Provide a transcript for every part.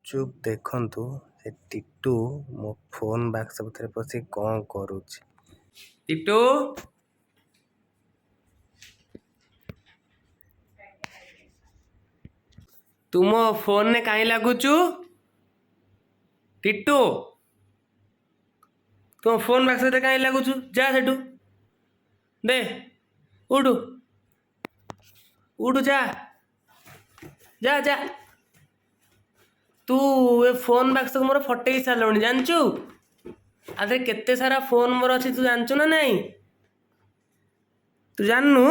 चुप देखंतु से टिटू मो फोन बाक्स भितर पशि कौन करुछि। टिटू तुम फोन ने कहीं लगुचु। टिटू तुम फोन बाक्स भितर कहीं लगुचु। जा सेठू दे उठू उठू जा जा जा तू ए फोन बाक्स को मोर फटई सारे जानचु। आधे केते सारा फोन मोर अच्छी तू जानचु ना नहीं। तू जाननु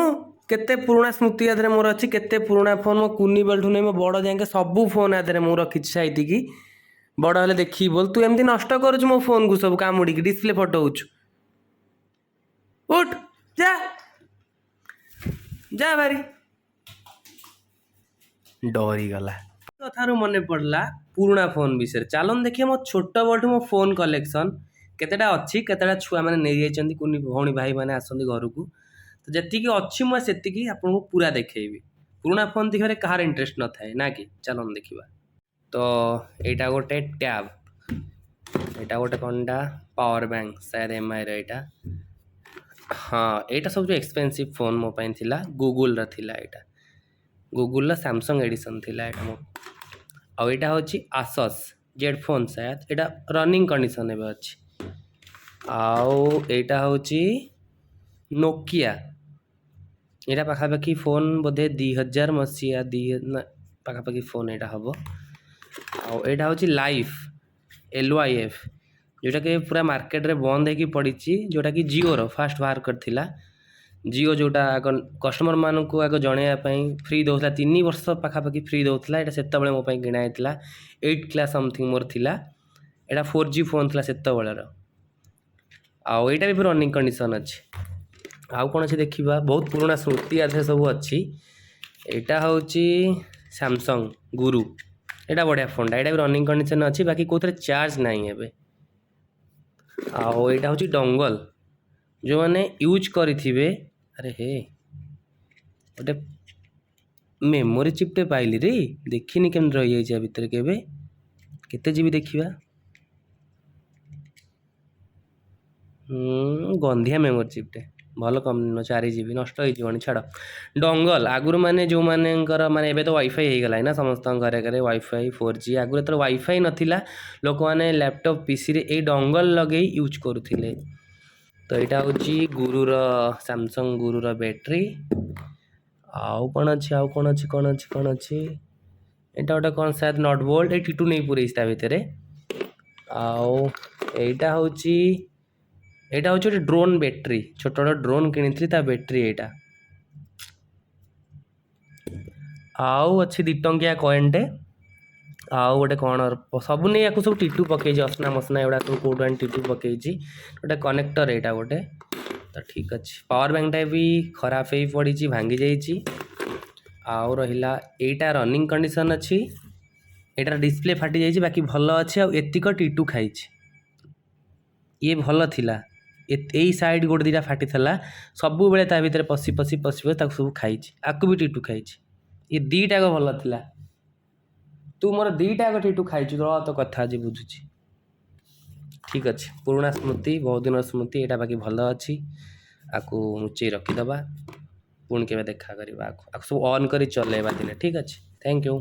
केते पुराना स्मृति आधे मोर अच्छी केते पुराना फोन मो कुनी बेलठू नहीं मो बड़ जाए सबू फोन आधे मु रखी साइति की बड़ हेले देखी बोल। तू एमती नष्ट करुछु मो फोन को सब कामुड़ी डिस्प्ले फटौछु। उठ जा जा भारी डरी गला। कथारू मन पड़ला पुराना फोन विषय। चलन देखिए मो छोट बठू मो फोन कलेक्शन केतेटा अच्छी केतेटा छुआ मैंने नहीं जाइछंती कुनी भौणी भाई मैंने आसंती घर को। तो जतिकी अच्छी मैं सेतिकी आपको पूरा देखैबी। पुराना फोन दिखरे कहार इंटरेस्ट न थाए ना कि। चलन देखिबा। तो एटा गोटे टैब एटा गोटे कंडा पावर बैंक शायद एमआई एटा। हाँ एटा सब जो एक्सपेंसिव फोन मो पाइन थिला गूगल रा थिला। एटा गूगल रा सैमसंग एडिशन थिला। एटा मो आ एटा होची आसस जेड फोन शायद एटा रनिंग कंडीशन एबे अछि। आउ एटा होची नोकिया एटा पाखापाखि फोन बोधे 2000 मसीहा पाखापाखि फोन एटा हबो। आउ एटा होची लाइफ LYF जोटा कि पूरा मार्केट रे बंद है कि पड़ी जोटा कि जियो रो फास्ट बाहर करथिला। जियो जोटा कस्टमर मान को आग जणैया फ्री दौला 3 वर्ष पाखापाखि फ्री दौला। एटा सेत बेले मो पई किणा आइतला 8 क्लास समथिंग मोर थिला। एटा 4G फोन थिला सेत बेले रो। आउ एटा भी रनिंग कंडीशन अछि। आउ कोन अछि देखिबा बहुत पुराना स्मृति आधे सब अछि। एटा होची सैमसंग गुरु एटा बढ़िया फोन एटा भी रनिंग कंडीशन अछि बाकी कोथरे चार्ज नाही एबे। आउ एटा होची डोंगल जो माने यूज करिथिबे। अरे हे गोटे मेमोरी चिपटे पाइली रे देखिनी केम रही जाइछा भीतर केबे केते जीबी देखिबा। गंधिया मेमोरी चिपटे भल कम 4GB नष्ट हो जीवन छाड़। डोंगल आगुर माने जो मानेकर माने एबे तो वाईफाई हो गला ना समस्त घरे घरे वाईफाई 4G। आगुर तो वाईफाई नथिला लोक माने लैपटॉप पीसी रे ए डोंगल लगे यूज करुथिले। तो एटा होची गुरुर सैमसंग गुरुर बैटरी। आउ कौन अच्छी आउ कौन अच्छी कौन अच्छी कौन अच्छी एटा गोटे कौन शायद नट बोल्ट ए टिटू नहीं पूरे ता भितर। आउ एटा होची गोटे ड्रोन बैटरी छोट ड्रोन किनी ता बैटरी एटा। आउ अच्छी 2 टंकिया कॉइनटे। आउ गोटे कौन सब नहीं या सब टिटू पकई असना मसना एगुड़ा सब कौट टिटू पकई गोटे कनेक्टर एटा गोटे। तो ठीक अच्छे पावर बैंक टा भी खराब हो पड़ी भांगी जाइए। आउ रहिला एटा रनिंग कंडीशन अच्छी एटार डिस्प्ले फाटी जाइए बाकी भल अच्छे। आतिक टिटू खाई ये भल थिला यही साइड गोटे 2टा फाटी था सब बेले ता भीतर पशि पशि पशि सब खाई आकु भी टिटू खाई ये 2टा भल थिला। तू मोर 2टा टिटू खाई तो कथा आज बुझुची। ठीक अच्छे पुराना स्मृति बहुत दिन स्मृति एटा बाकी भल अच्छी आकु मुचे रखीदबा पुणी के देखा करवा सब ऑन करी चलेबा दिने। ठीक अच्छे थैंक यू।